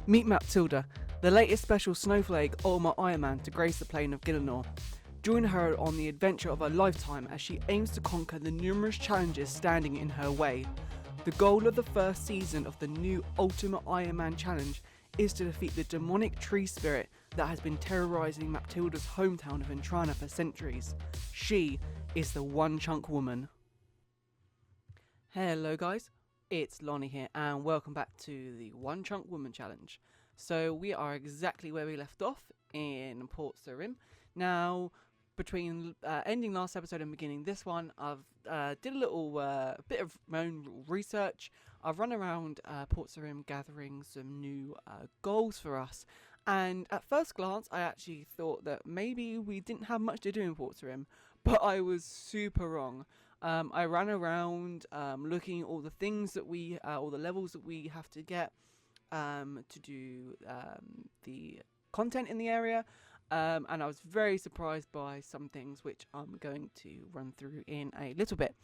Meet Matilda, the latest special snowflake UIM to grace the plane of Gillinor. Join her on the adventure of a lifetime as she aims to conquer the numerous challenges standing in her way. The goal of the first season of the new Ultimate Iron Man Challenge is to defeat the demonic tree spirit that has been terrorizing Matilda's hometown of Entrana for centuries. She is the One Chunk Woman. Hello guys, it's Lonnie here and welcome back to the One Chunk Woman Challenge. So we are exactly where we left off in Port Sarim. Now, between ending last episode and beginning this one, I've did a little bit of my own research. I've run around Port Sarim gathering some new goals for us. And at first glance, I actually thought that maybe we didn't have much to do in Port Sarim, but I was super wrong. I ran around looking at all the things that all the levels that we have to get to do the content in the area. And I was very surprised by some things which I'm going to run through in a little bit.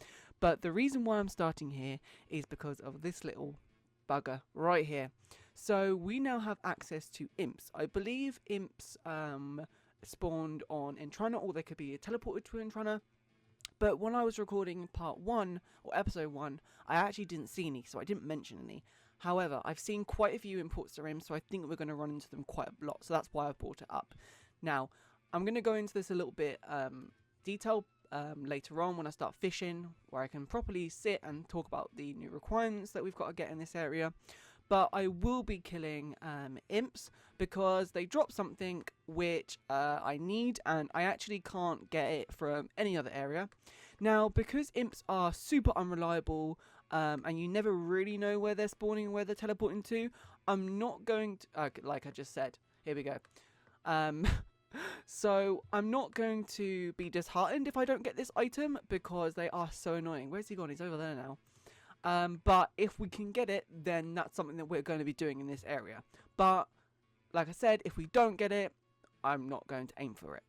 But the reason why I'm starting here is because of this little bugger right here. So we now have access to imps. I believe imps spawned on Entrana, or they could be teleported to Entrana. But when I was recording part 1 or episode 1, I actually didn't see any, so I didn't mention any. However, I've seen quite a few in Port Sarim, so I think we're going to run into them quite a lot. So that's why I brought it up. Now, I'm going to go into this a little bit detail later on when I start fishing, where I can properly sit and talk about the new requirements that we've got to get in this area. But I will be killing imps because they drop something which I need, and I actually can't get it from any other area. Now, because imps are super unreliable and you never really know where they're spawning and where they're teleporting to, I'm not going to, like I just said, here we go. So I'm not going to be disheartened if I don't get this item because they are so annoying. Where's he gone? He's over there now. But if we can get it, then that's something that we're going to be doing in this area. But like I said, if we don't get it, I'm not going to aim for it.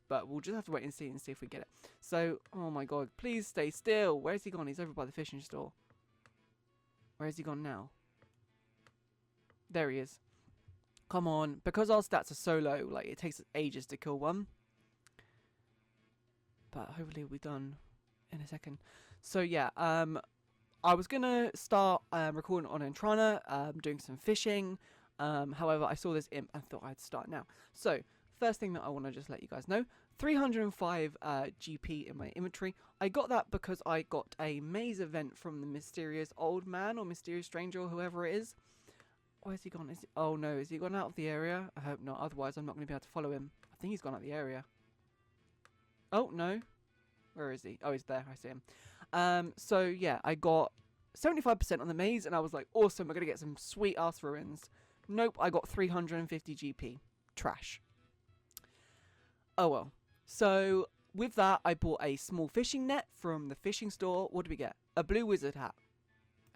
But we'll just have to wait and see if we get it. So, oh my god, please stay still. Where's he gone? He's over by the fishing store. Where's he gone now? There he is. Come on, because our stats are so low, like it takes ages to kill one. But hopefully we'll be done in a second. So yeah, I was gonna start recording on Entrana, doing some fishing. However, I saw this imp and thought I'd start now. So first thing that I want to just let you guys know, 305 GP in my inventory. I got that because I got a maze event from the mysterious old man or mysterious stranger or whoever it is. Where's he gone? Oh no, is he gone out of the area? I hope not, otherwise I'm not going to be able to follow him. I think he's gone out of the area. Oh no. Where is he? Oh, he's there. I see him. So yeah, I got 75% on the maze and I was like, awesome, we're going to get some sweet ass ruins. Nope, I got 350 GP. Trash. Oh well. So with that, I bought a small fishing net from the fishing store. What did we get? A blue wizard hat.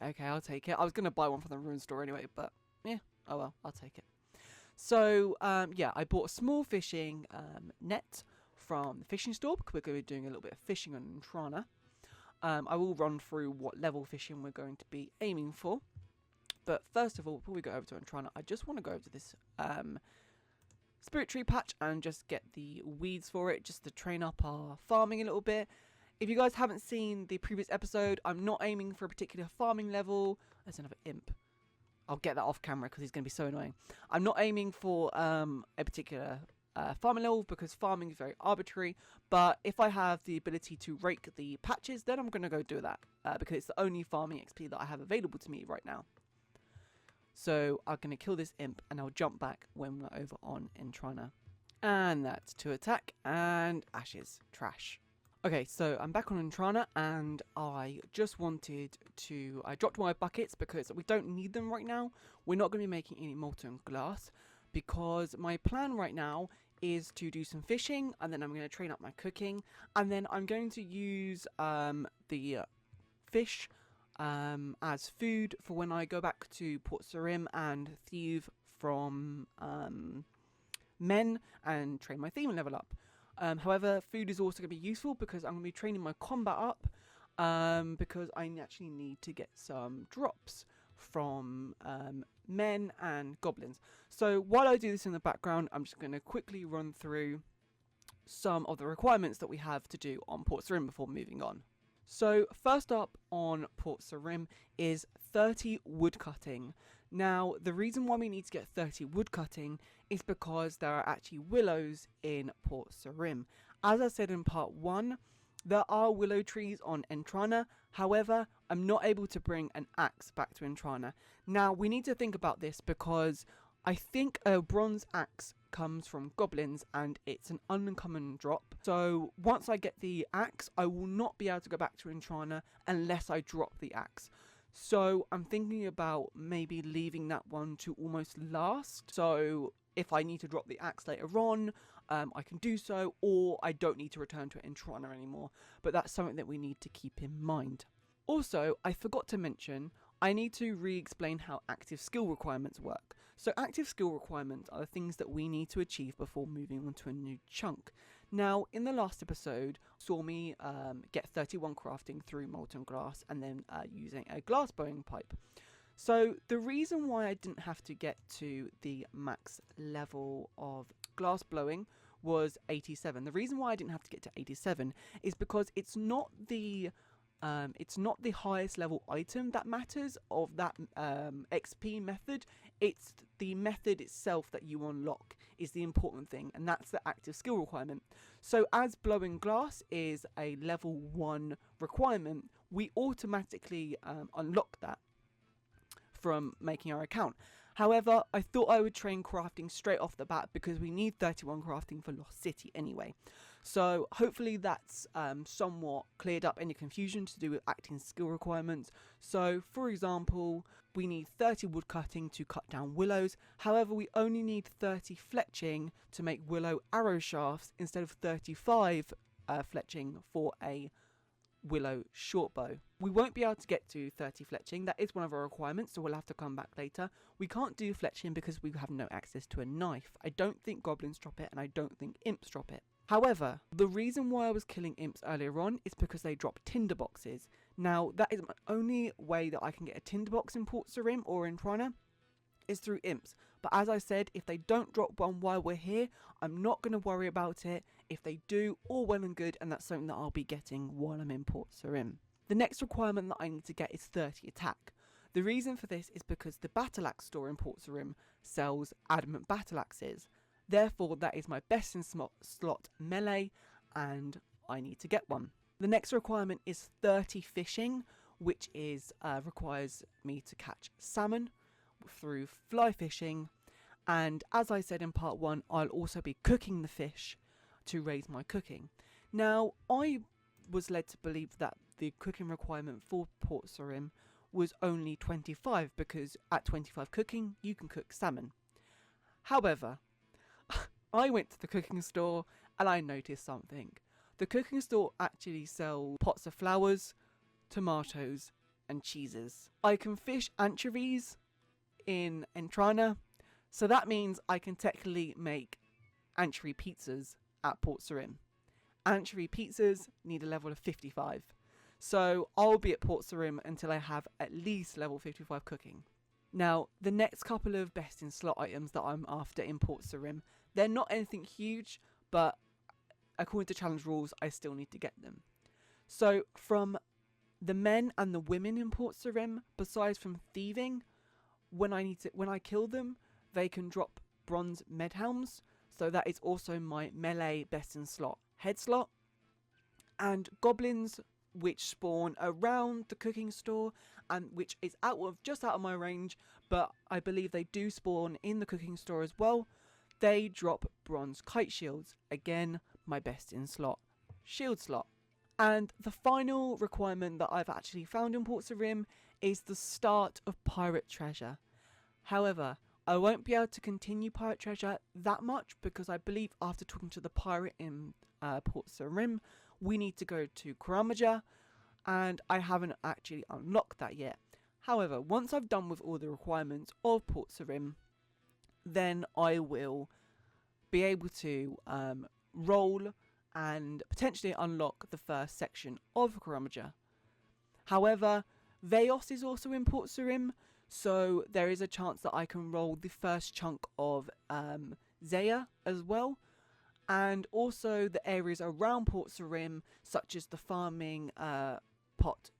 Okay, I'll take it. I was going to buy one from the ruin store anyway, but yeah, oh well, I'll take it. So yeah, I bought a small fishing net from the fishing store because we're going to be doing a little bit of fishing on Entrana. I will run through what level fishing we're going to be aiming for. But first of all, before we go over to Entrana, I just want to go over to this spirit tree patch and just get the weeds for it, just to train up our farming a little bit. If you guys haven't seen the previous episode, I'm not aiming for a particular farming level. There's another imp. I'll get that off camera because he's going to be so annoying. I'm not aiming for a particular farming level because farming is very arbitrary. But if I have the ability to rake the patches, then I'm going to go do that because it's the only farming XP that I have available to me right now. So I'm going to kill this imp and I'll jump back when we're over on Entrana. And that's to attack and ashes. Trash. Okay, so I'm back on Entrana and I just wanted to... I dropped my buckets because we don't need them right now. We're not going to be making any molten glass because my plan right now is to do some fishing and then I'm going to train up my cooking. And then I'm going to use the fish as food for when I go back to Port Sarim and thieve from men and train my Thieving level up. However, food is also going to be useful because I'm going to be training my combat up because I actually need to get some drops from men and goblins. So while I do this in the background, I'm just going to quickly run through some of the requirements that we have to do on Port Sarim before moving on. So first up on Port Sarim is 30 woodcutting. Now, the reason why we need to get 30 woodcutting is because there are actually willows in Port Sarim. As I said in part 1, there are willow trees on Entrana. However, I'm not able to bring an axe back to Entrana. Now, we need to think about this because I think a bronze axe comes from goblins and it's an uncommon drop. So once I get the axe, I will not be able to go back to Entrana unless I drop the axe. So I'm thinking about maybe leaving that one to almost last. So if I need to drop the axe later on, I can do so, or I don't need to return to Entrana anymore. But that's something that we need to keep in mind. Also, I forgot to mention, I need to re-explain how active skill requirements work. So active skill requirements are the things that we need to achieve before moving on to a new chunk. Now, in the last episode, saw me get 31 crafting through molten glass and then using a glass blowing pipe. So the reason why I didn't have to get to the max level of glass blowing was 87. The reason why I didn't have to get to 87 is because it's not the highest level item that matters of that XP method. It's the method itself that you unlock is the important thing, and that's the active skill requirement. So as blowing glass is a level 1 requirement, we automatically unlock that from making our account. However, I thought I would train crafting straight off the bat because we need 31 crafting for Lost City anyway. So hopefully that's somewhat cleared up any confusion to do with acting skill requirements. So for example, we need 30 wood cutting to cut down willows. However, we only need 30 fletching to make willow arrow shafts instead of 35 fletching for a willow short bow. We won't be able to get to 30 fletching. That is one of our requirements, so we'll have to come back later. We can't do fletching because we have no access to a knife. I don't think goblins drop it, and I don't think imps drop it. However, the reason why I was killing imps earlier on is because they drop tinderboxes. Now, that is my only way that I can get a tinderbox in Port Sarim or in Trina is through imps. But as I said, if they don't drop one while we're here, I'm not going to worry about it. If they do, all well and good, and that's something that I'll be getting while I'm in Port Sarim. The next requirement that I need to get is 30 attack. The reason for this is because the battle axe store in Port Sarim sells adamant battle axes. Therefore, that is my best in slot melee, and I need to get one. The next requirement is 30 fishing, which is requires me to catch salmon through fly fishing. And as I said in part 1, I'll also be cooking the fish to raise my cooking. Now, I was led to believe that the cooking requirement for Port Sarim was only 25, because at 25 cooking, you can cook salmon. However, I went to the cooking store and I noticed something. The cooking store actually sells pots of flowers, tomatoes, and cheeses. I can fish anchovies in Entrana, so that means I can technically make anchovy pizzas at Port Sarim. Anchovy pizzas need a level of 55. So I'll be at Port Sarim until I have at least level 55 cooking. Now, the next couple of best in slot items that I'm after in Port Sarim, they're not anything huge, but according to challenge rules, I still need to get them. So from the men and the women in Port Sarim, besides from thieving, when I kill them, they can drop bronze med helms. So that is also my melee best in slot head slot. And goblins, which spawn around the cooking store and which is just out of my range, but I believe they do spawn in the cooking store as well. They drop bronze kite shields. Again, my best in slot shield slot. And the final requirement that I've actually found in Port Sarim is the start of pirate treasure. However, I won't be able to continue pirate treasure that much because I believe after talking to the pirate in Port Sarim, we need to go to Kuramaja, and I haven't actually unlocked that yet. However, once I've done with all the requirements of Port Sarim, then I will be able to roll and potentially unlock the first section of Kuramaja. However, Veos is also in Port Sarim, So there is a chance that I can roll the first chunk of Zaya as well. And also the areas around Port Sarim, such as the farming plot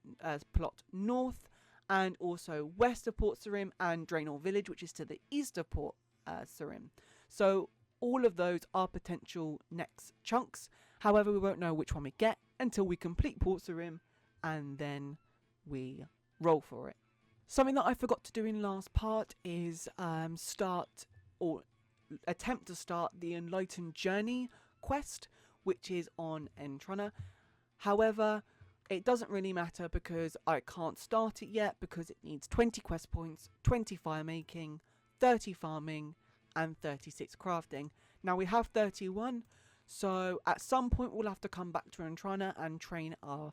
north, and also west of Port Sarim, and Draenor village, which is to the east of Port Sarim. So all of those are potential next chunks. However, we won't know which one we get until we complete Port Sarim, and then we roll for it. Something that I forgot to do in last part is attempt to start the Enlightened Journey quest, which is on Entrana. However, it doesn't really matter because I can't start it yet because it needs 20 quest points, 20 fire making, 30 farming, and 36 crafting. Now we have 31, so at some point we'll have to come back to Entrana and train our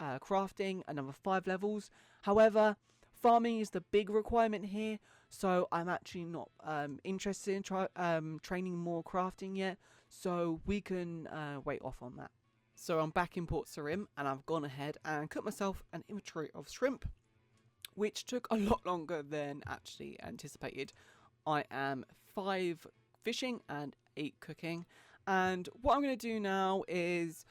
crafting another 5 levels. However, farming is the big requirement here, so I'm actually not interested in training more crafting yet, so we can wait off on that. So I'm back in Port Sarim, and I've gone ahead and cooked myself an inventory of shrimp, which took a lot longer than actually anticipated. I am 5 fishing and 8 cooking, and what I'm going to do now is,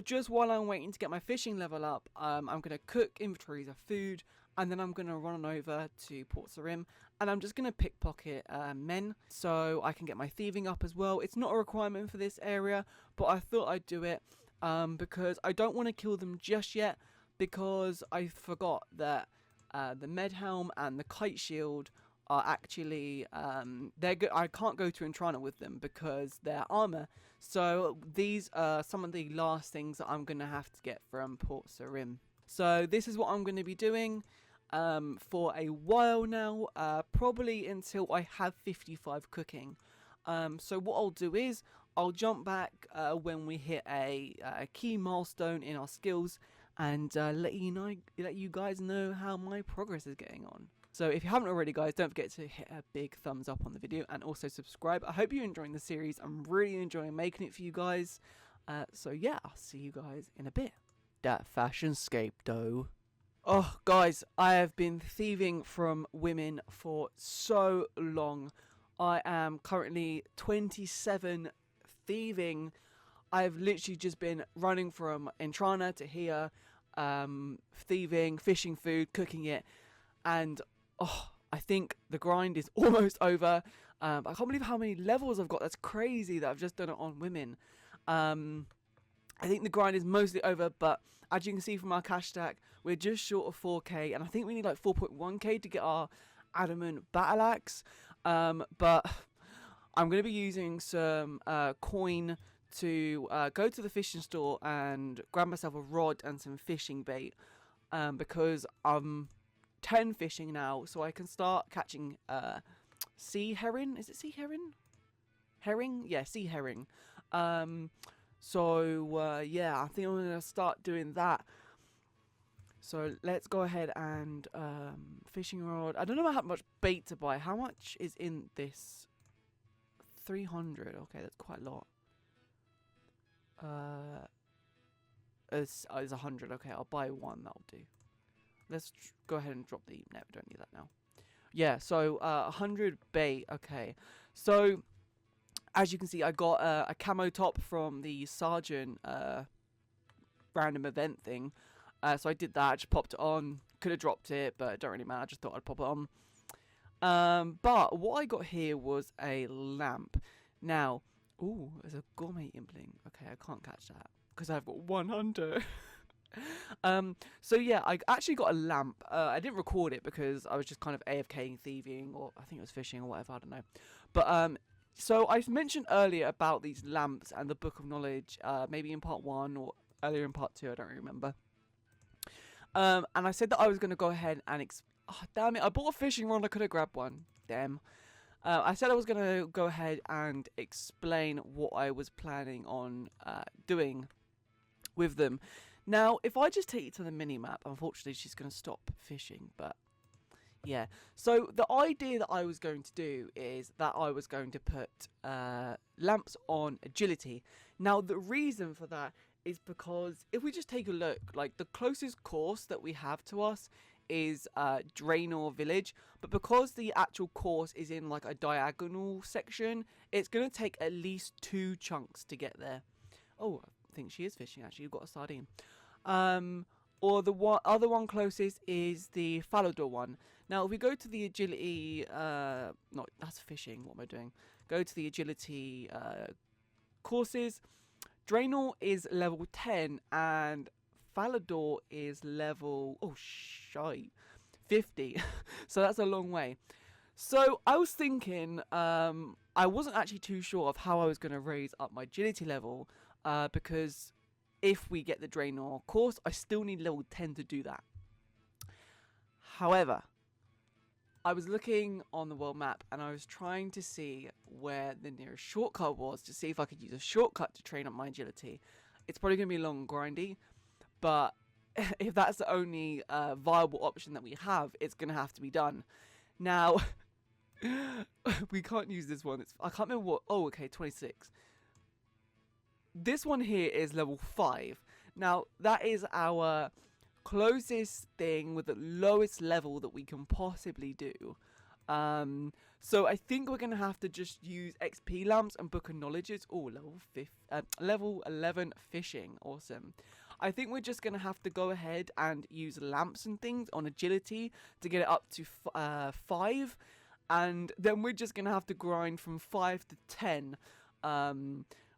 just while I'm waiting to get my fishing level up, I'm going to cook inventories of food, and then I'm going to run over to Port Sarim, and I'm just going to pickpocket men so I can get my thieving up as well. It's not a requirement for this area, but I thought I'd do it because I don't want to kill them just yet, because I forgot that the med helm and the kite shield are actually they're good. I can't go to Entrana with them because they're armor. So these are some of the last things that I'm going to have to get from Port Sarim. So this is what I'm going to be doing for a while now, probably until I have 55 cooking. So what I'll do is I'll jump back when we hit a key milestone in our skills, and let you guys know how my progress is getting on. So if you haven't already, guys, don't forget to hit a big thumbs up on the video and also subscribe. I hope you're enjoying the series. I'm really enjoying making it for you guys. So yeah, I'll see you guys in a bit. That fashion scape though. Oh, guys, I have been thieving from women for so long. I am currently 27 thieving. I've literally just been running from Entrana to here, thieving, fishing food, cooking it, and I think the grind is almost over. I can't believe how many levels I've got. That's crazy that I've just done it on women. I think the grind is mostly over, but as you can see from our cash stack, we're just short of 4k, and I think we need like 4.1k to get our adamant battle axe. But I'm going to be using some coin to go to the fishing store and grab myself a rod and some fishing bait, because I'm 10 fishing now, so I can start catching sea herring. Is it sea herring? Herring? Yeah, sea herring. So yeah, I think I'm going to start doing that. So let's go ahead and fishing rod. I don't know how much bait to buy. How much is in this? 300. Okay, that's quite a lot. It's 100. Okay, I'll buy one. That'll do. Let's go ahead and drop the... No, we don't need that now. Yeah, so 100 bait. Okay, so as you can see, I got a camo top from the Sergeant random event thing. So I did that. I just popped it on. Could have dropped it, but it don't really matter. I just thought I'd pop it on. But what I got here was a lamp. Now, ooh, there's a gourmet impling. Okay, I can't catch that because I've got 100. So yeah, I actually got a lamp. I didn't record it because I was just kind of AFKing, thieving, or I think it was fishing or whatever, I don't know. But so I mentioned earlier about these lamps and the Book of Knowledge, maybe in part 1 or earlier in part 2, I don't really remember. And I said that I was going to go ahead and oh, damn it, I bought a fishing rod, I could have grabbed one. Damn. I said I was going to go ahead and explain what I was planning on doing with them. Now, if I just take you to the mini-map, unfortunately she's going to stop fishing, but yeah. So the idea that I was going to do is that I was going to put lamps on agility. Now, the reason for that is because if we just take a look, like the closest course that we have to us is Draenor village, but because the actual course is in like a diagonal section, it's going to take at least 2 chunks to get there. Oh, I think she is fishing actually. You've got a sardine. Or the other one closest is the Falador one. Now, if we go to the agility, that's fishing. What am I doing? Go to the agility courses. Draenor is level 10 and Falador is level 50. So that's a long way. So I was thinking, I wasn't actually too sure of how I was going to raise up my agility level, because if we get the Draenor course, I still need level 10 to do that. However, I was looking on the world map and I was trying to see where the nearest shortcut was to see if I could use a shortcut to train up my agility. It's probably going to be long and grindy, but if that's the only viable option that we have, it's going to have to be done. Now, we can't use this one. I can't remember what... Oh, okay, 26. This one here is level 5. Now, that is our closest thing with the lowest level that we can possibly do. So I think we're going to have to just use XP lamps and book of knowledges. Oh, level 11 fishing. Awesome. I think we're just going to have to go ahead and use lamps and things on agility to get it up to 5. And then we're just going to have to grind from 5 to 10.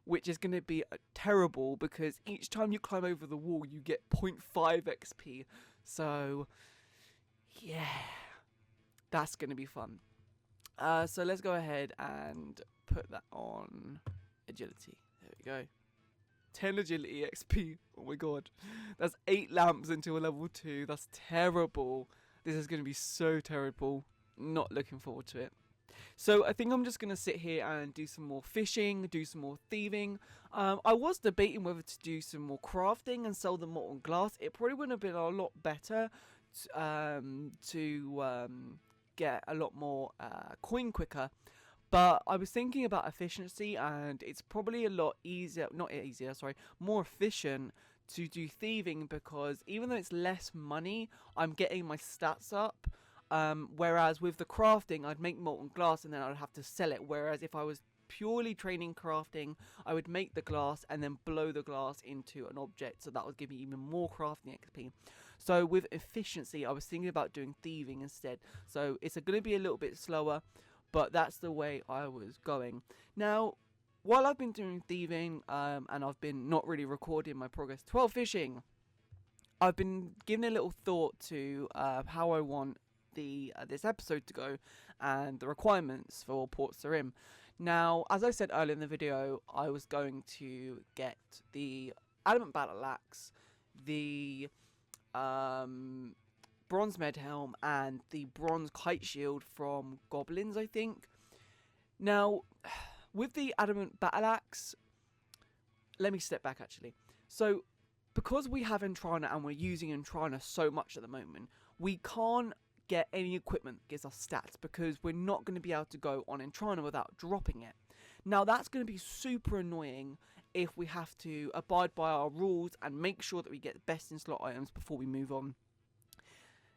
Which is going to be terrible because each time you climb over the wall, you get 0.5 XP. So, yeah, that's going to be fun. So let's go ahead and put that on agility. There we go. 10 agility XP. Oh my god. That's 8 lamps into a level 2. That's terrible. This is going to be so terrible. Not looking forward to it. So I think I'm just going to sit here and do some more fishing, do some more thieving. I was debating whether to do some more crafting and sell the molten glass. It probably would have been a lot better to get a lot more coin quicker. But I was thinking about efficiency, and it's probably a lot more efficient to do thieving, because even though it's less money, I'm getting my stats up. Whereas with the crafting, I'd make molten glass and then I'd have to sell it. Whereas if I was purely training crafting, I would make the glass and then blow the glass into an object. So that would give me even more crafting XP. So with efficiency, I was thinking about doing thieving instead. So it's going to be a little bit slower, but that's the way I was going. Now, while I've been doing thieving and I've been not really recording my progress 12 fishing, I've been giving a little thought to how I want this episode to go and the requirements for Port Sarim. Now, as I said earlier in the video, I was going to get the Adamant Battle Axe, the Bronze Med Helm, and the Bronze Kite Shield from Goblins, I think. Now, with the Adamant Battle Axe, let me step back actually. So, because we have Entrana and we're using Entrana so much at the moment, we can't get any equipment that gives us stats because we're not going to be able to go on Entrana without dropping it. Now that's going to be super annoying if we have to abide by our rules and make sure that we get the best in slot items before we move on.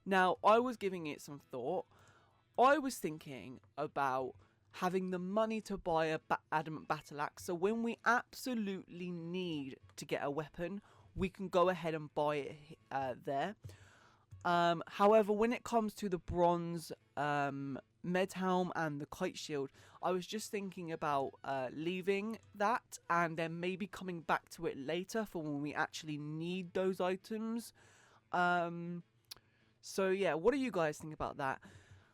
Now I was giving it some thought. I was thinking about having the money to buy a Adamant Battle Axe, so when we absolutely need to get a weapon, we can go ahead and buy it there. However, when it comes to the Bronze Med Helm and the Kite Shield, I was just thinking about leaving that and then maybe coming back to it later for when we actually need those items. So yeah, what do you guys think about that?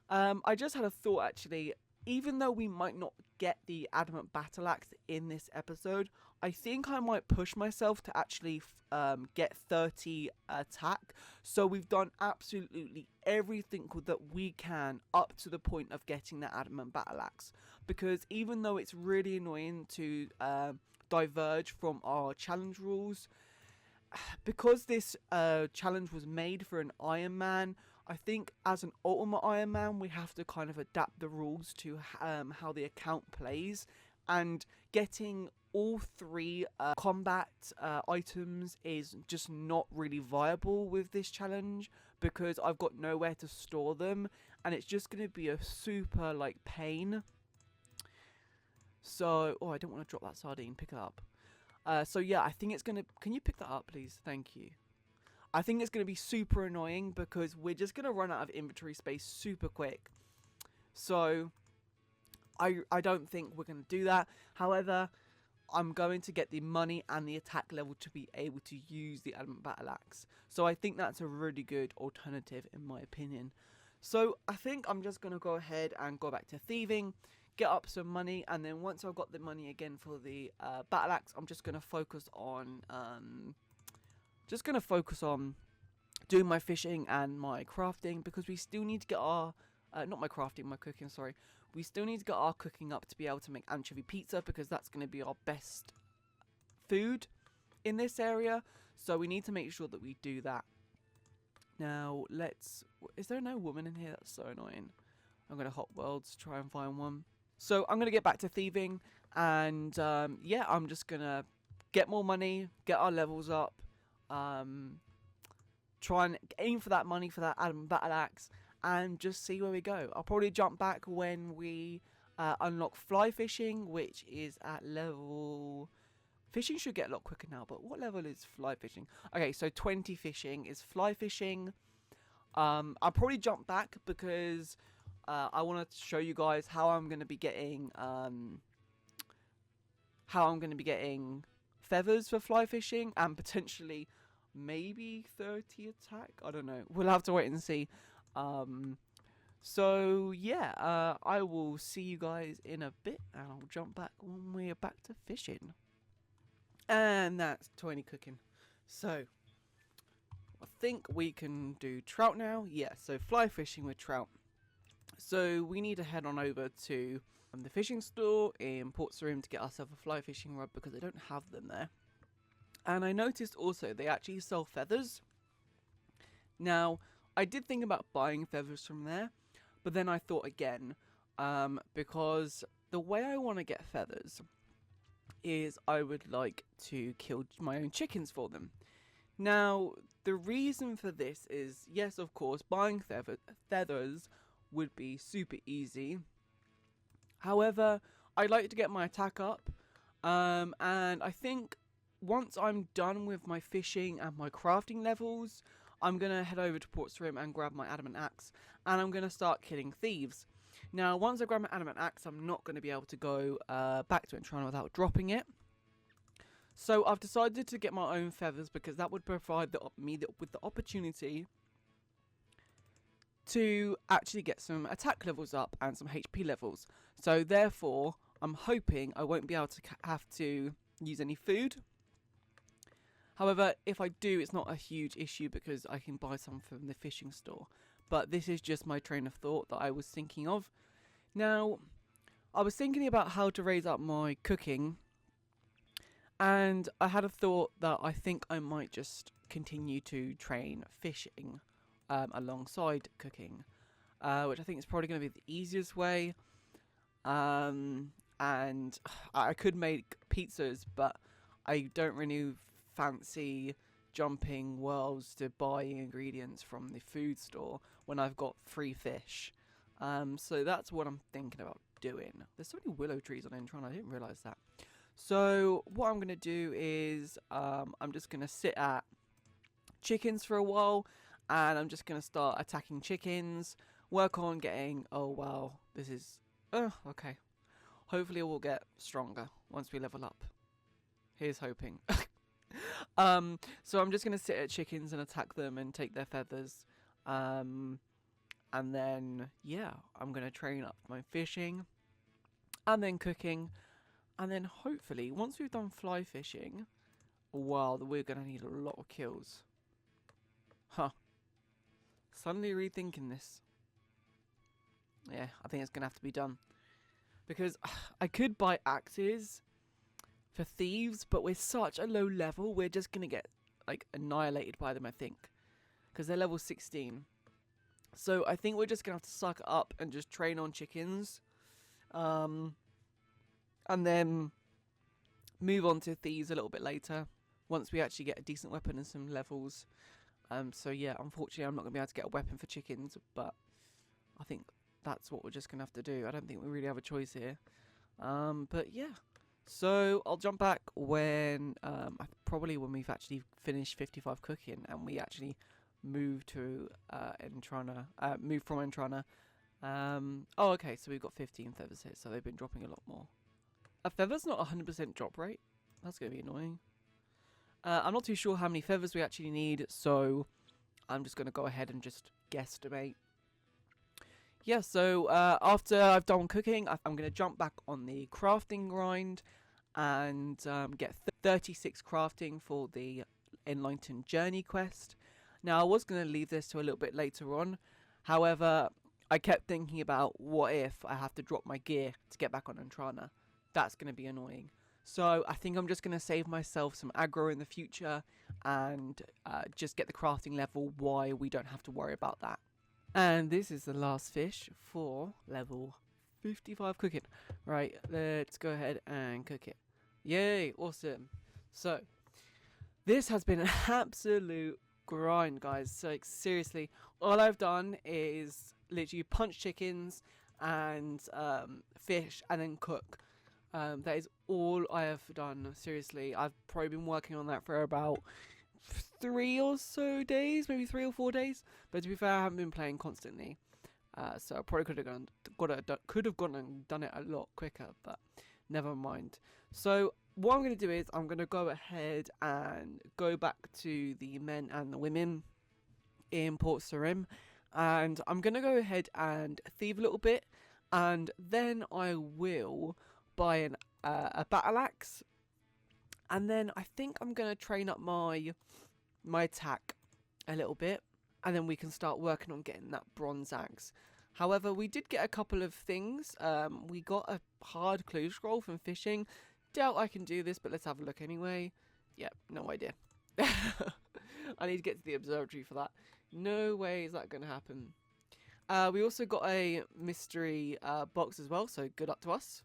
I just had a thought actually. Even though we might not get the Adamant Battle Axe in this episode, I think I might push myself to actually get 30 attack. So we've done absolutely everything that we can up to the point of getting the Adamant Battle Axe. Because even though it's really annoying to diverge from our challenge rules, because this challenge was made for an Iron Man, I think as an Ultimate Iron Man, we have to kind of adapt the rules to how the account plays. And getting all 3 combat items is just not really viable with this challenge, because I've got nowhere to store them, and it's just going to be a super, like, pain. So, oh, I don't want to drop that sardine. Pick it up. So, yeah, I think it's going to... Can you pick that up, please? Thank you. I think it's going to be super annoying because we're just going to run out of inventory space super quick. So, I don't think we're going to do that. However, I'm going to get the money and the attack level to be able to use the Adamant Battle Axe. So, I think that's a really good alternative in my opinion. So, I think I'm just going to go ahead and go back to thieving, get up some money, and then once I've got the money again for the Battle Axe, I'm just going to focus on... doing my fishing and my crafting, because we still need to get our not my crafting, my cooking, sorry. We still need to get our cooking up to be able to make anchovy pizza, because that's going to be our best food in this area. So we need to make sure that we do that. Now, is there no woman in here? That's so annoying. I'm going to hot worlds, try and find one. So I'm going to get back to thieving, and yeah, I'm just going to get more money, get our levels up, try and aim for that money for that Adamant Battle Axe, and just see where we go. I'll probably jump back when we unlock fly fishing, which is at level... Fishing should get a lot quicker now, but what level is fly fishing? Okay, so 20 fishing is fly fishing. I'll probably jump back because I want to show you guys how I'm going to be getting feathers for fly fishing, and potentially maybe 30 attack. I don't know. We'll have to wait and see. So yeah, I will see you guys in a bit, and I'll jump back when we're back to fishing. And that's 20 cooking. So I think we can do trout now. Yeah, so fly fishing with trout. So we need to head on over to the fishing store in Corsair to get ourselves a fly fishing rod, because they don't have them there. And I noticed also they actually sell feathers. Now, I did think about buying feathers from there, but then I thought again, because the way I want to get feathers is I would like to kill my own chickens for them. Now, the reason for this is, yes, of course, buying feathers would be super easy. However, I'd like to get my attack up, and I think once I'm done with my fishing and my crafting levels, I'm going to head over to Corsair and grab my Adamant Axe, and I'm going to start killing thieves. Now, once I grab my Adamant Axe, I'm not going to be able to go back to Entrana without dropping it. So I've decided to get my own feathers, because that would provide me with the opportunity to actually get some attack levels up and some HP levels. So therefore, I'm hoping I won't be able to have to use any food. However, if I do, it's not a huge issue because I can buy some from the fishing store. But this is just my train of thought that I was thinking of. Now, I was thinking about how to raise up my cooking, and I had a thought that I think I might just continue to train fishing alongside cooking, which I think is probably going to be the easiest way. And I could make pizzas, but I don't really fancy jumping worlds to buy ingredients from the food store when I've got free fish. So that's what I'm thinking about doing. There's so many willow trees on Entron, I didn't realise that. So what I'm going to do is I'm just going to sit at chickens for a while, and I'm just going to start attacking chickens, work on getting... Oh wow, this is... okay. Hopefully it will get stronger once we level up. Here's hoping. So I'm just going to sit at chickens and attack them and take their feathers. And then, yeah, I'm going to train up my fishing and then cooking. And then hopefully, once we've done fly fishing, wow, we're going to need a lot of kills. Huh. Suddenly rethinking this. Yeah, I think it's going to have to be done. Because I could buy axes for thieves, but we're such a low level, we're just going to get, like, annihilated by them, I think. Because they're level 16. So I think we're just going to have to suck it up and just train on chickens. And then move on to thieves a little bit later, once we actually get a decent weapon and some levels. So yeah, unfortunately I'm not going to be able to get a weapon for chickens, but I think that's what we're just going to have to do. I don't think we really have a choice here. But yeah. So I'll jump back when probably when we've actually finished 55 cooking and we actually move to Entrana, move from Entrana. Oh, okay, so we've got 15 feathers here, so they've been dropping a lot more. A feather's not 100% drop rate. That's going to be annoying. I'm not too sure how many feathers we actually need, so I'm just going to go ahead and just guesstimate. Yeah, so after I've done cooking, I'm going to jump back on the crafting grind and get 36 crafting for the Enlightened Journey quest. Now, I was going to leave this to a little bit later on. However, I kept thinking about what if I have to drop my gear to get back on Entrana. That's going to be annoying. So I think I'm just going to save myself some aggro in the future and just get the crafting level while we don't have to worry about that. And this is the last fish for level 55 cooking. Right, let's go ahead and cook it. Yay, awesome. So, this has been an absolute grind, guys. So, like, seriously, all I've done is literally punch chickens and fish and then cook. That is all I have done. Seriously, I've probably been working on that for about 3 or so days, maybe 3 or 4 days. But to be fair, I haven't been playing constantly, so I probably could have gone and done it a lot quicker. But never mind. So what I'm going to do is I'm going to go ahead and go back to the men and the women in Port Sarim, and I'm going to go ahead and thieve a little bit, and then I will buy a battle axe, and then I think I'm going to train up my attack a little bit, and then we can start working on getting that bronze axe. However, we did get a couple of things. We got a hard clue scroll from fishing. Doubt I can do this, but let's have a look anyway. Yep, no idea. I need to get to the observatory for that. No way is that going to happen. We also got a mystery box as well, so good luck to us.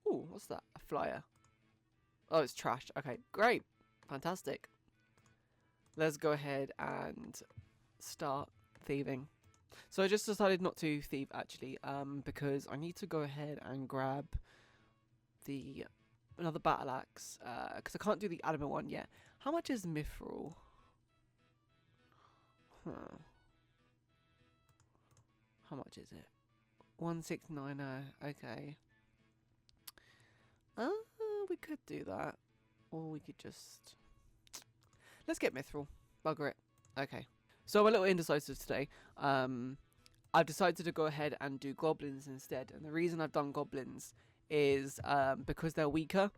Ooh, what's that? A flyer. Oh, it's trash. Okay, great. Fantastic. Let's go ahead and start thieving. So I just decided not to thieve, actually, because I need to go ahead and grab another battle axe, because I can't do the adamant one yet. How much is mithril? Huh. How much is it? 1690. Okay. We could do that, or we could just let's get mithril. Bugger it. Okay. So I'm a little indecisive today. I've decided to go ahead and do goblins instead, and the reason I've done goblins is because they're weaker,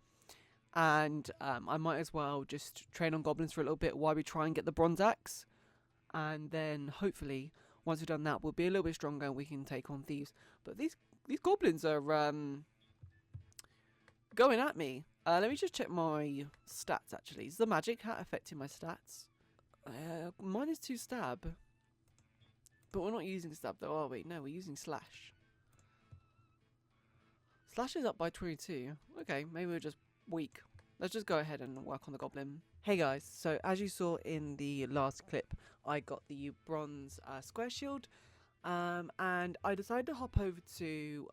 and I might as well just train on goblins for a little bit while we try and get the bronze axe, and then hopefully once we've done that we'll be a little bit stronger and we can take on thieves. But these goblins are going at me. Let me just check my stats actually. Is the magic hat affecting my stats? Mine is 2 stab. But we're not using stab though, are we? No, we're using slash. Slash is up by 22. Okay, maybe we're just weak. Let's just go ahead and work on the goblin. Hey guys, so as you saw in the last clip, I got the bronze square shield. And I decided to hop over to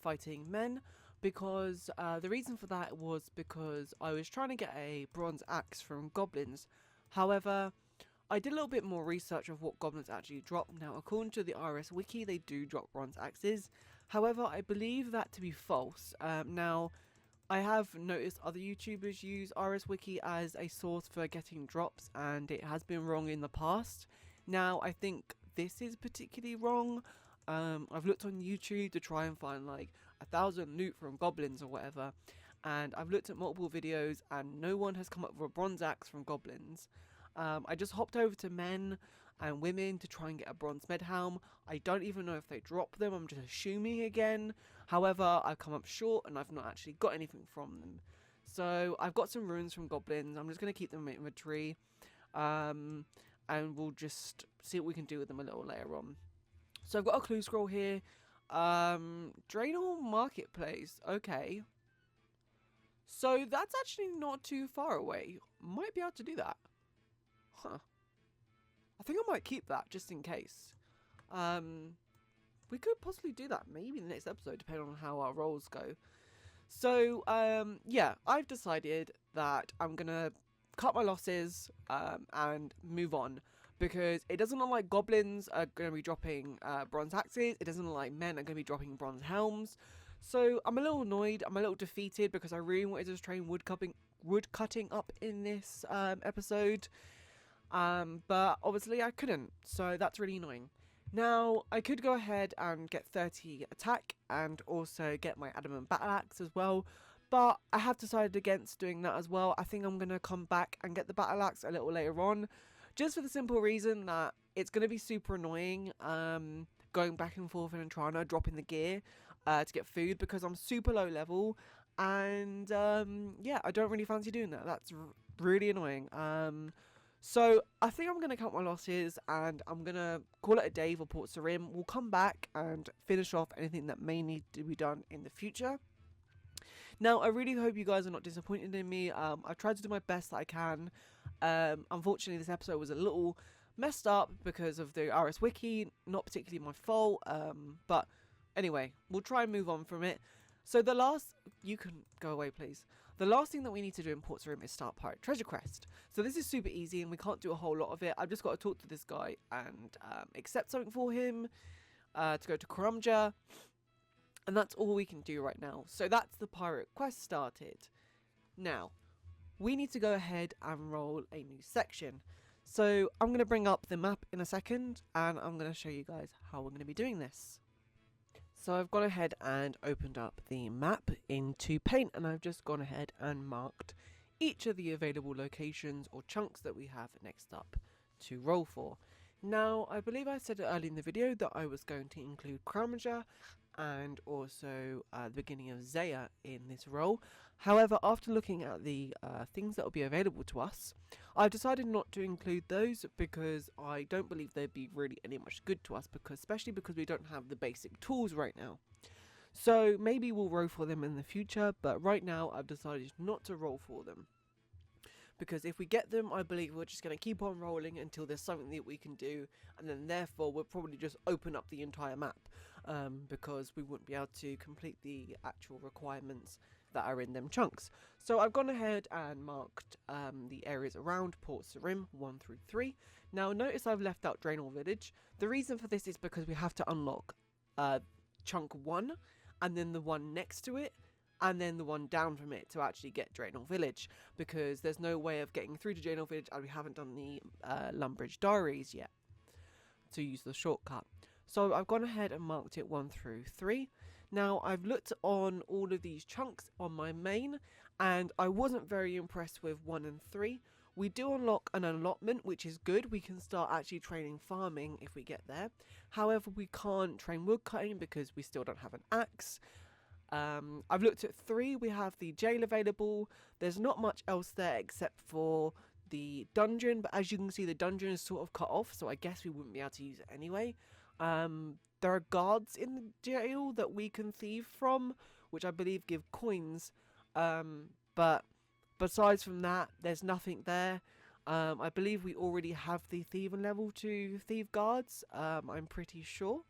fighting men, because the reason for that was because I was trying to get a bronze axe from goblins. However, I did a little bit more research of what goblins actually drop. Now, according to the RS wiki, they do drop bronze axes. However, I believe that to be false. Now, I have noticed other YouTubers use RS wiki as a source for getting drops, and it has been wrong in the past. Now, I think this is particularly wrong. I've looked on YouTube to try and find like 1,000 loot from goblins or whatever, and I've looked at multiple videos and no one has come up with a bronze axe from goblins. I just hopped over to men and women to try and get a bronze med helm. I don't even know if they drop them, I'm just assuming again. However, I've come up short and I've not actually got anything from them. So I've got some runes from goblins. I'm just going to keep them in inventory, and we'll just see what we can do with them a little later on. So I've got a clue scroll here. Draenor Marketplace. Okay. So that's actually not too far away. Might be able to do that. Huh. I think I might keep that just in case. We could possibly do that maybe in the next episode, depending on how our rolls go. So, yeah, I've decided that I'm going to cut my losses and move on, because it doesn't look like goblins are going to be dropping bronze axes. It doesn't look like men are going to be dropping bronze helms. So I'm a little annoyed. I'm a little defeated because I really wanted to train wood cutting up in this episode. But obviously I couldn't. So that's really annoying. Now, I could go ahead and get 30 attack and also get my adamant battle axe as well, but I have decided against doing that as well. I think I'm going to come back and get the battle axe a little later on, just for the simple reason that it's going to be super annoying going back and forth and trying to drop in the gear to get food, because I'm super low level, and yeah, I don't really fancy doing that. That's really annoying. So I think I'm going to count my losses and I'm going to call it a day for Port Sarim. We'll come back and finish off anything that may need to be done in the future. Now, I really hope you guys are not disappointed in me. I've tried to do my best that I can. Unfortunately, this episode was a little messed up because of the RS Wiki. Not particularly my fault. But anyway, we'll try and move on from it. So the last... You can go away, please. The last thing that we need to do in Port Sarim is start Pirate Treasure Quest. So this is super easy and we can't do a whole lot of it. I've just got to talk to this guy and accept something for him to go to Corumja. And that's all we can do right now. So that's the Pirate Quest started. Now, we need to go ahead and roll a new section. So I'm going to bring up the map in a second and I'm going to show you guys how we're going to be doing this. So I've gone ahead and opened up the map into Paint, and I've just gone ahead and marked each of the available locations or chunks that we have next up to roll for. Now, I believe I said earlier in the video that I was going to include Kramaja and also the beginning of Zaya in this roll. However, after looking at the things that will be available to us, I've decided not to include those because I don't believe they'd be really any much good to us, especially because we don't have the basic tools right now. So maybe we'll roll for them in the future, but right now I've decided not to roll for them. Because if we get them, I believe we're just going to keep on rolling until there's something that we can do, and then therefore we'll probably just open up the entire map, because we wouldn't be able to complete the actual requirements that are in them chunks. So I've gone ahead and marked the areas around Port Sarim 1 through 3. Now notice I've left out Draenor Village. The reason for this is because we have to unlock chunk 1 and then the one next to it and then the one down from it to actually get Draenor Village, because there's no way of getting through to Draenor Village and we haven't done the Lumbridge Diaries yet to use the shortcut. So I've gone ahead and marked it 1 through 3. Now I've looked on all of these chunks on my main and I wasn't very impressed with 1 and 3. We do unlock an allotment, which is good. We can start actually training farming if we get there. However, we can't train woodcutting because we still don't have an axe. I've looked at 3. We have the jail available. There's not much else there except for the dungeon, but as you can see, the dungeon is sort of cut off, so I guess we wouldn't be able to use it anyway. There are guards in the jail that we can thieve from, which I believe give coins, but besides from that, there's nothing there. I believe we already have the thieving level to thieve guards, I'm pretty sure.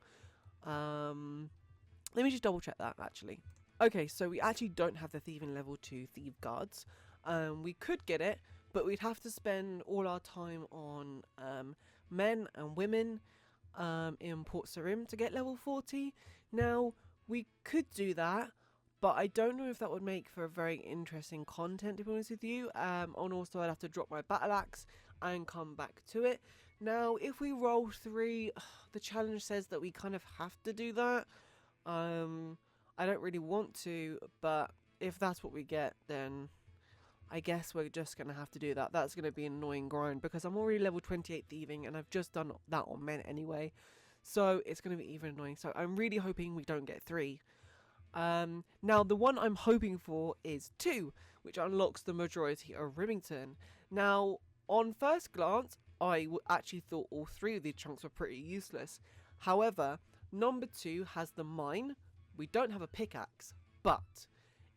Let me just double check that actually. Okay, so we actually don't have the thieving level to thieve guards. We could get it, but we'd have to spend all our time on men and women in Port Sarim to get level 40. Now, we could do that, but I don't know if that would make for a very interesting content, to be honest with you. And also I'd have to drop my battle axe and come back to it. Now, if we roll 3, the challenge says that we kind of have to do that. I don't really want to, but if that's what we get, then I guess we're just going to have to do that. That's going to be an annoying grind because I'm already level 28 thieving and I've just done that on men anyway. So it's going to be even annoying. So I'm really hoping we don't get 3. Now the one I'm hoping for is 2, which unlocks the majority of Remington. Now, on first glance, I actually thought all 3 of these chunks were pretty useless. However, number 2 has the mine. We don't have a pickaxe, but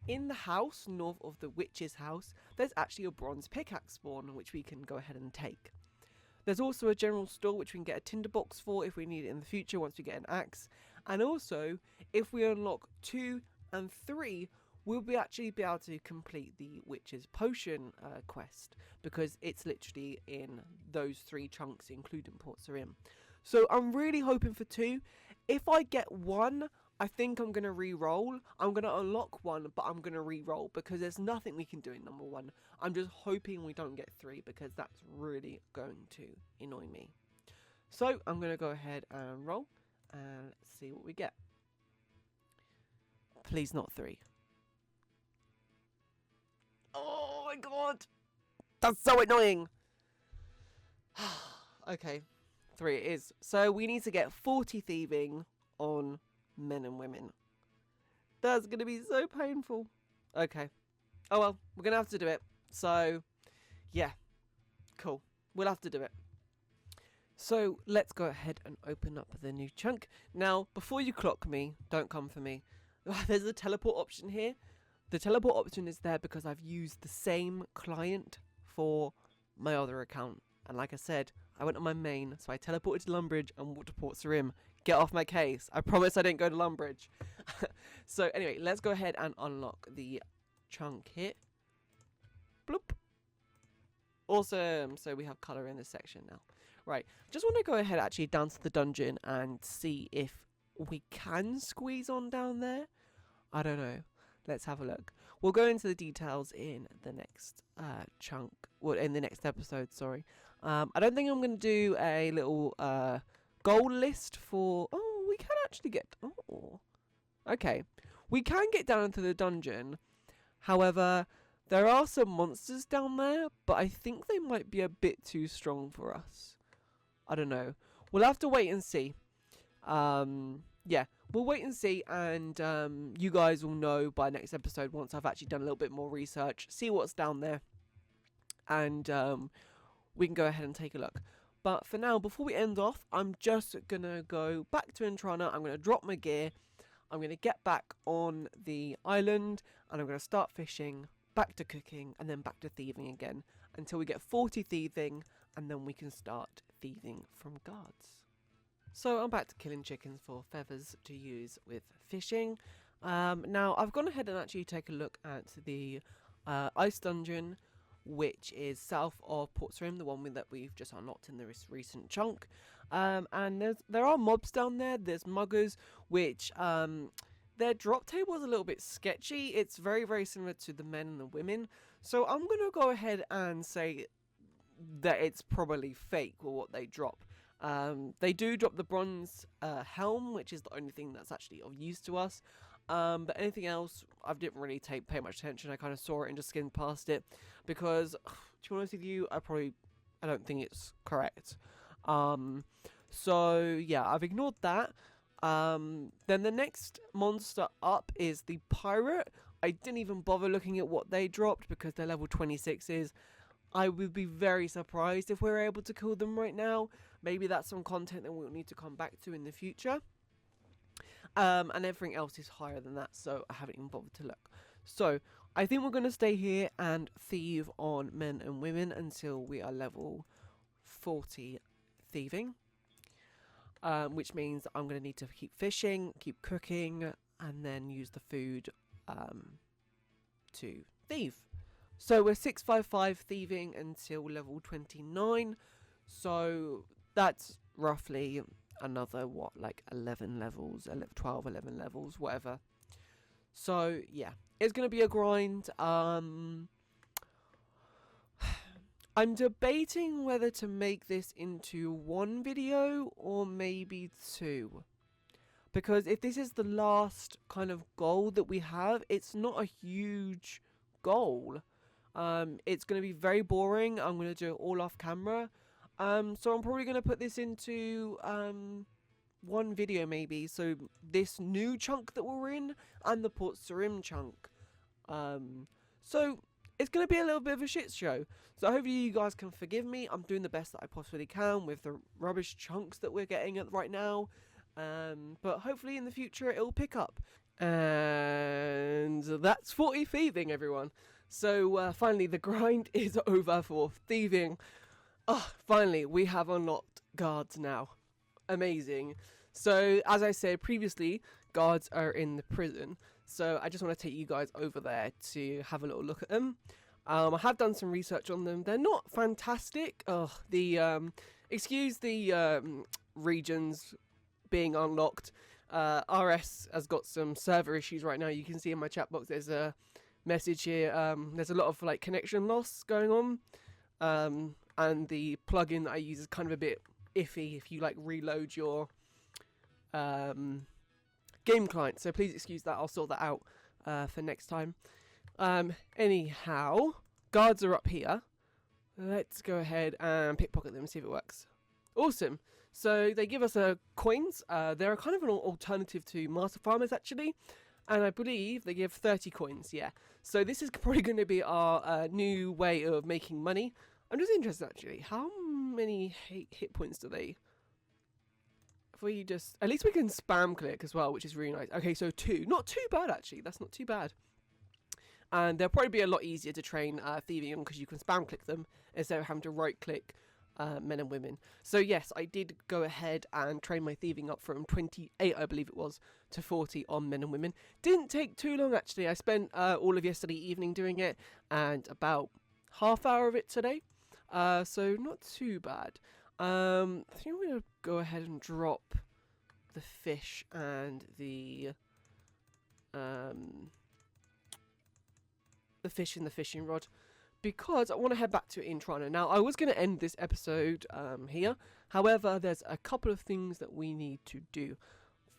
in the house north of the witch's house, there's actually a bronze pickaxe spawn, which we can go ahead and take. There's also a general store which we can get a tinderbox for if we need it in the future once we get an axe. And also, if we unlock 2 and 3, we'll actually be able to complete the Witch's Potion quest, because it's literally in those 3 chunks, including Port Sarim. So I'm really hoping for 2. If I get 1, I think I'm going to re-roll. I'm going to unlock 1, but I'm going to re-roll because there's nothing we can do in number 1. I'm just hoping we don't get 3 because that's really going to annoy me. So I'm going to go ahead and roll and let's see what we get. Please not 3. Oh my god! That's so annoying! Okay, 3 it is. So we need to get 40 thieving on men and women. That's going to be so painful. Okay. Oh well, we're going to have to do it. So, yeah. Cool. We'll have to do it. So, let's go ahead and open up the new chunk. Now, before you clock me, don't come for me. There's a teleport option here. The teleport option is there because I've used the same client for my other account. And like I said, I went on my main, so I teleported to Lumbridge and walked to Port Sarim. Get off my case. I promise I didn't go to Lumbridge. So anyway, let's go ahead and unlock the chunk here. Bloop. Awesome. So we have colour in this section now. Right. Just want to go ahead actually down to the dungeon and see if we can squeeze on down there. I don't know. Let's have a look. We'll go into the details in the next chunk. Well, in the next episode, sorry. I don't think I'm going to do a little goal list for... Oh, we can actually get... Oh. Okay. We can get down into the dungeon. However, there are some monsters down there, but I think they might be a bit too strong for us. I don't know. We'll have to wait and see. Yeah, we'll wait and see, and you guys will know by next episode once I've actually done a little bit more research, see what's down there, and we can go ahead and take a look. But for now, before we end off, I'm just going to go back to Intrana. I'm going to drop my gear. I'm going to get back on the island, and I'm going to start fishing, back to cooking, and then back to thieving again, until we get 40 thieving, and then we can start thieving from guards. So I'm back to killing chickens for feathers to use with fishing. Now, I've gone ahead and actually take a look at the ice dungeon, which is south of Port Sarim, the one that we've just unlocked in this recent chunk. And there are mobs down there. There's muggers, which their drop table is a little bit sketchy. It's very, very similar to the men and the women. So I'm going to go ahead and say that it's probably fake or what they drop. They do drop the bronze helm, which is the only thing that's actually of use to us. But anything else, I didn't really pay much attention. I kind of saw it and just skimmed past it because, to be honest with you, I don't think it's correct. So yeah, I've ignored that. Then the next monster up is the pirate. I didn't even bother looking at what they dropped because they're level 26s. I would be very surprised if we're able to kill them right now. Maybe that's some content that we'll need to come back to in the future. And everything else is higher than that, so I haven't even bothered to look. So, I think we're going to stay here and thieve on men and women until we are level 40 thieving. Which means I'm going to need to keep fishing, keep cooking, and then use the food to thieve. So we're 655 thieving until level 29. So that's roughly another, 11 levels, 12, 11 levels, whatever. So, yeah, it's going to be a grind. I'm debating whether to make this into 1 video or maybe 2. Because if this is the last kind of goal that we have, it's not a huge goal. It's going to be very boring. I'm going to do it all off camera. So I'm probably going to put this into 1 video maybe. So this new chunk that we're in and the Port Sarim chunk. So it's going to be a little bit of a shit show. So hopefully you guys can forgive me. I'm doing the best that I possibly can with the rubbish chunks that we're getting at right now. But hopefully in the future it'll pick up. And that's 40 thieving, everyone. So finally the grind is over for thieving. Oh, finally, we have unlocked guards now. Amazing. So, as I said previously, guards are in the prison. So, I just want to take you guys over there to have a little look at them. I have done some research on them. They're not fantastic. Excuse the regions being unlocked. RS has got some server issues right now. You can see in my chat box there's a message here. There's a lot of like connection loss going on. And the plugin that I use is kind of a bit iffy if you like reload your game client. So please excuse that. I'll sort that out for next time. Anyhow, guards are up here. Let's go ahead and pickpocket them and see if it works. Awesome. So they give us coins. They're kind of an alternative to master farmers actually. And I believe they give 30 coins, yeah. So this is probably going to be our new way of making money. I'm just interested actually, how many hit points do they... If we just... At least we can spam click as well, which is really nice. Okay, so 2. Not too bad actually, that's not too bad. And they'll probably be a lot easier to train thieving because you can spam click them instead of having to right click men and women. So yes, I did go ahead and train my thieving up from 28, I believe it was, to 40 on men and women. Didn't take too long actually. I spent all of yesterday evening doing it and about half hour of it today. So not too bad. I think I'm going to go ahead and drop the fish and the fish in the fishing rod because I want to head back to Intrana. Now, I was going to end this episode here. However, there's a couple of things that we need to do.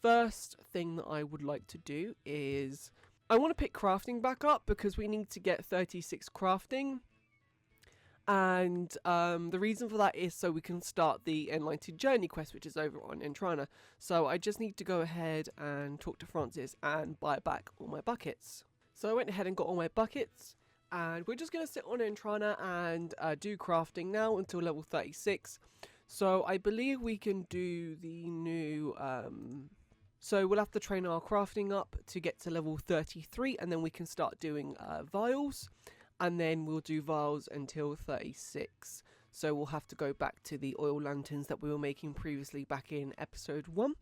First thing that I would like to do is I want to pick crafting back up because we need to get 36 crafting. And the reason for that is so we can start the Enlightened journey quest, which is over on Intrana. So I just need to go ahead and talk to Francis and buy back all my buckets. So I went ahead and got all my buckets, and we're just going to sit on Intrana and do crafting now until level 36. So I believe we can do the new... So we'll have to train our crafting up to get to level 33, and then we can start doing vials. And then we'll do vials until 36. So we'll have to go back to the oil lanterns that we were making previously back in episode 1.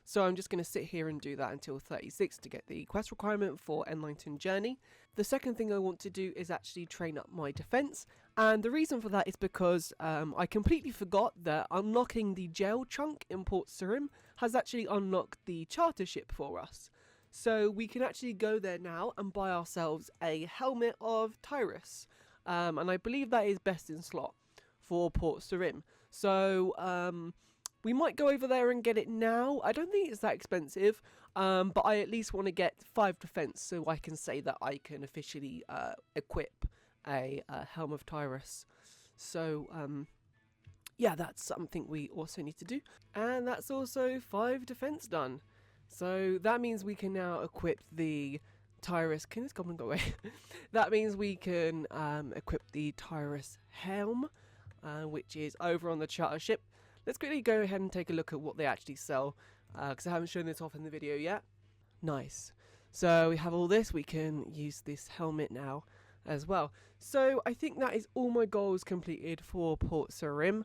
So I'm just going to sit here and do that until 36 to get the quest requirement for Enlightened Journey. The second thing I want to do is actually train up my defense. And the reason for that is because I completely forgot that unlocking the jail chunk in Port Sarim has actually unlocked the charter ship for us. So we can actually go there now and buy ourselves a helmet of Tyrus. And I believe that is best in slot for Port Sarim. So we might go over there and get it now. I don't think it's that expensive. But I at least want to get 5 defense so I can say that I can officially equip a Helm of Tyrus. So yeah, that's something we also need to do. And that's also 5 defense done. So that means we can now equip the Tyrus... Can this goblin go away? That means we can equip the Tyrus Helm, which is over on the charter ship. Let's quickly go ahead and take a look at what they actually sell, because I haven't shown this off in the video yet. Nice. So we have all this. We can use this helmet now as well. So I think that is all my goals completed for Port Sarim.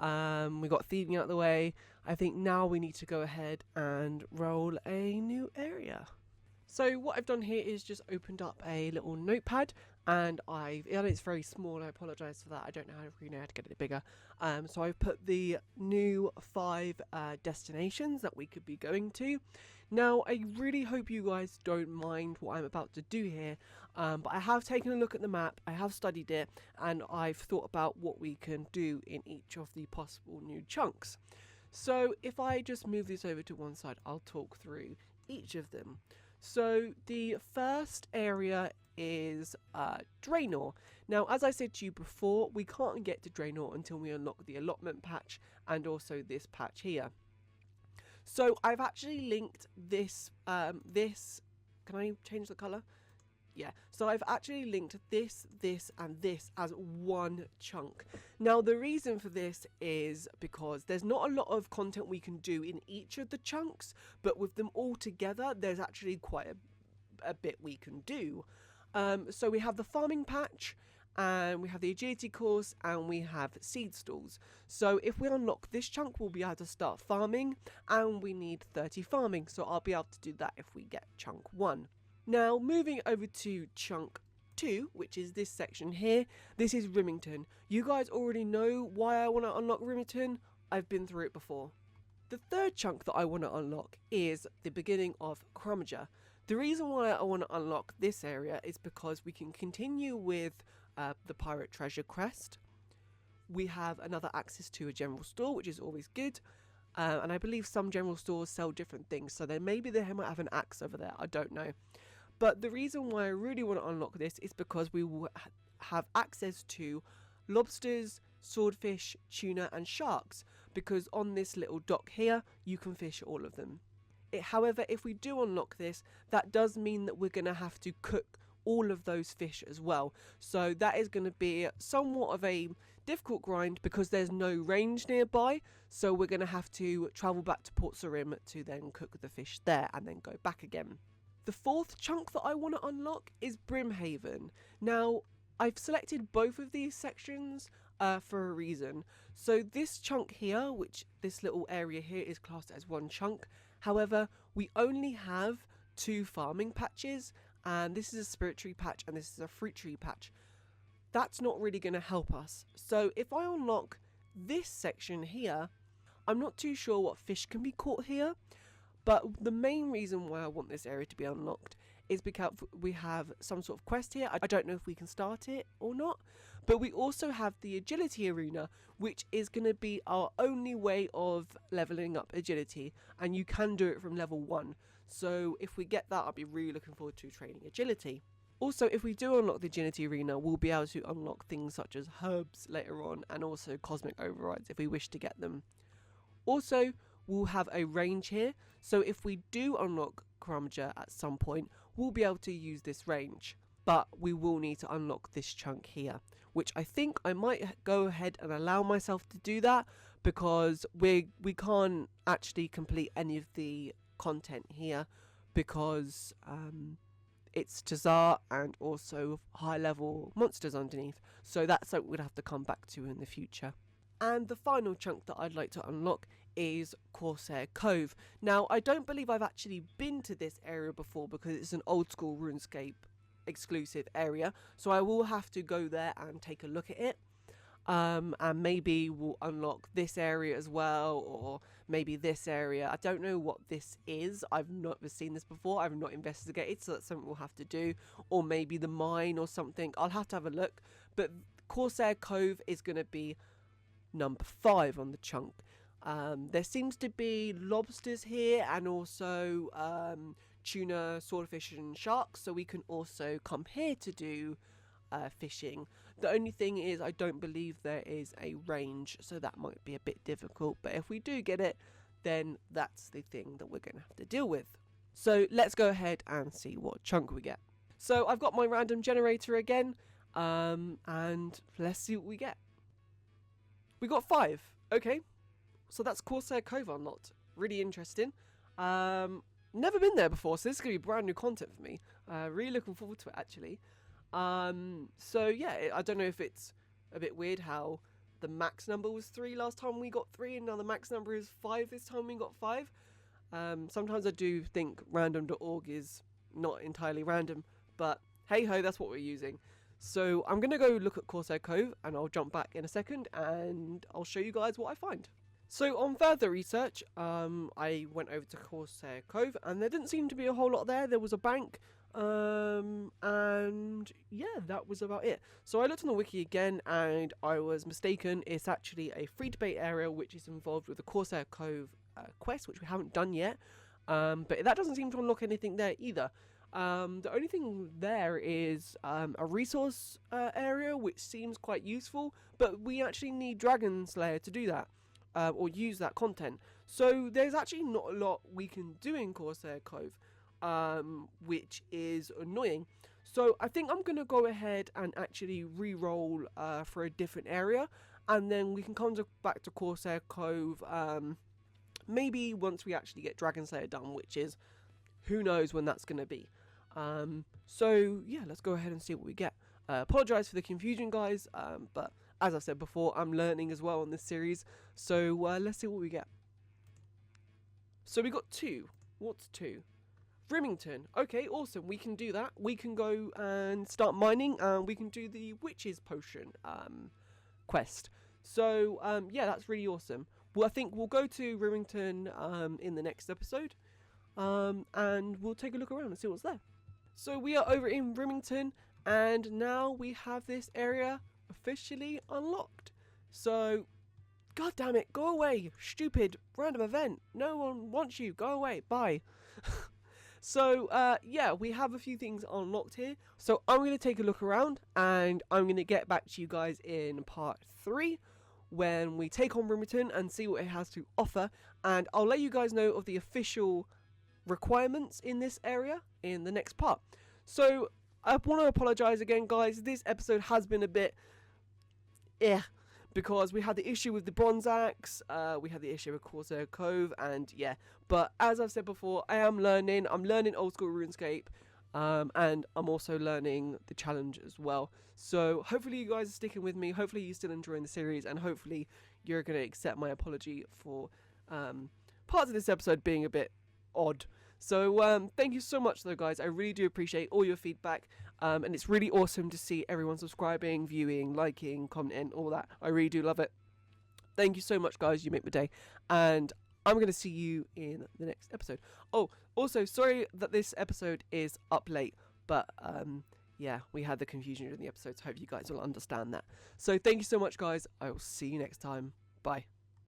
We got thieving out of the way. I think now we need to go ahead and roll a new area. So what I've done here is just opened up a little notepad, and it's very small. I apologise for that. I don't really know how to get it bigger. So I've put the new 5 destinations that we could be going to. Now, I really hope you guys don't mind what I'm about to do here, but I have taken a look at the map, I have studied it, and I've thought about what we can do in each of the possible new chunks. So if I just move this over to one side, I'll talk through each of them. So the first area is Draenor. Now, as I said to you before, we can't get to Draenor until we unlock the allotment patch and also this patch here. So I've actually linked this, can I change the colour? Yeah, so I've actually linked this, and this as one chunk. Now, the reason for this is because there's not a lot of content we can do in each of the chunks, but with them all together, there's actually quite a bit we can do. So we have the farming patch, and we have the agility course, and we have seed stalls. So if we unlock this chunk, we'll be able to start farming, and we need 30 farming, so I'll be able to do that if we get chunk 1. Now moving over to chunk 2, which is this section here. This is Rimington. You guys already know why I want to unlock Rimington. I've been through it before. The third chunk that I want to unlock is the beginning of Cromager. The reason why I want to unlock this area is because we can continue with the pirate treasure quest. We have another access to a general store, which is always good. And I believe some general stores sell different things, so then maybe they might have an axe over there. I don't know. But the reason why I really want to unlock this is because we will have access to lobsters, swordfish, tuna and sharks, because on this little dock here you can fish all of them. However, if we do unlock this, that does mean that we're going to have to cook all of those fish as well. So that is going to be somewhat of a difficult grind because there's no range nearby. So we're going to have to travel back to Port Sarim to then cook the fish there and then go back again. The fourth chunk that I want to unlock is Brim Haven. Now, I've selected both of these sections for a reason. So this chunk here, which this little area here is classed as one chunk. However, we only have 2 farming patches, and this is a spirit tree patch and this is a fruit tree patch. That's not really going to help us. So if I unlock this section here, I'm not too sure what fish can be caught here. But the main reason why I want this area to be unlocked is because we have some sort of quest here. I don't know if we can start it or not. But we also have the agility arena, which is going to be our only way of leveling up agility. And you can do it from level 1. So if we get that, I'll be really looking forward to training agility. Also, if we do unlock the agility arena, we'll be able to unlock things such as herbs later on, and also cosmic overrides if we wish to get them. Also, we'll have a range here, so if we do unlock Cromager at some point, we'll be able to use this range. But we will need to unlock this chunk here, which I think I might go ahead and allow myself to do that, because we can't actually complete any of the content here because it's Tazar and also high level monsters underneath, so that's something we'd have to come back to in the future. And the final chunk that I'd like to unlock is Corsair Cove. Now, I don't believe I've actually been to this area before because it's an old school RuneScape exclusive area, so I will have to go there and take a look at it. And maybe we'll unlock this area as well, or maybe this area. I don't know what this is. I've not seen this before. I've not investigated, so that's something we'll have to do. Or maybe the mine or something. I'll have to have a look. But Corsair Cove is going to be number 5 on the chunk. There seems to be lobsters here and also tuna, swordfish and sharks, so we can also come here to do fishing. The only thing is I don't believe there is a range, so that might be a bit difficult, but if we do get it, then that's the thing that we're going to have to deal with. So let's go ahead and see what chunk we get. So I've got my random generator again, and let's see what we get. We got 5. Okay, so that's Corsair Cove unlocked. Really interesting. Never been there before, so this is going to be brand new content for me. Really looking forward to it, actually. So yeah, I don't know if it's a bit weird how the max number was 3 last time we got 3, and now the max number is 5 this time we got 5. Sometimes I do think random.org is not entirely random, but hey ho, that's what we're using. So I'm going to go look at Corsair Cove, and I'll jump back in a second and I'll show you guys what I find. So on further research, I went over to Corsair Cove, and there didn't seem to be a whole lot there. There was a bank, and yeah, that was about it. So I looked on the wiki again, and I was mistaken. It's actually a free debate area which is involved with the Corsair Cove quest, which we haven't done yet, but that doesn't seem to unlock anything there either. The only thing there is a resource area, which seems quite useful, but we actually need Dragon Slayer to do that, or use that content. So there's actually not a lot we can do in Corsair Cove, which is annoying. So I think I'm going to go ahead and actually re-roll for a different area, and then we can come back to Corsair Cove maybe once we actually get Dragon Slayer done, which is who knows when that's going to be. So yeah, let's go ahead and see what we get. apologise for the confusion, guys, but as I've said before, I'm learning as well on this series, so let's see what we get. So we got 2. What's 2? Rimington. Okay, awesome. We can do that. We can go and start mining, and we can do the Witch's Potion quest. So, yeah, that's really awesome. Well, I think we'll go to Rimington in the next episode, and we'll take a look around and see what's there. So we are over in Rimington, and now we have this area officially unlocked. So, god damn it, go away, stupid random event. No one wants you, go away, bye. So, yeah, we have a few things unlocked here. So I'm going to take a look around, and I'm going to get back to you guys in part 3, when we take on Rimington and see what it has to offer. And I'll let you guys know of the official requirements in this area in the next part. So I want to apologise again, guys. This episode has been a bit because we had the issue with the bronze axe, we had the issue with Corsair Cove, and yeah. But as I've said before, I'm learning old school RuneScape, and I'm also learning the challenge as well. So hopefully you guys are sticking with me, hopefully you're still enjoying the series, and hopefully you're going to accept my apology for parts of this episode being a bit odd. So thank you so much though, guys. I really do appreciate all your feedback, and it's really awesome to see everyone subscribing, viewing, liking, commenting, all that. I really do love it. Thank you so much, guys. You make my day, and I'm going to see you in the next episode. Oh, also, sorry that this episode is up late, but yeah, we had the confusion during the episode, so I hope you guys will understand that. So thank you so much, guys. I will see you next time. Bye.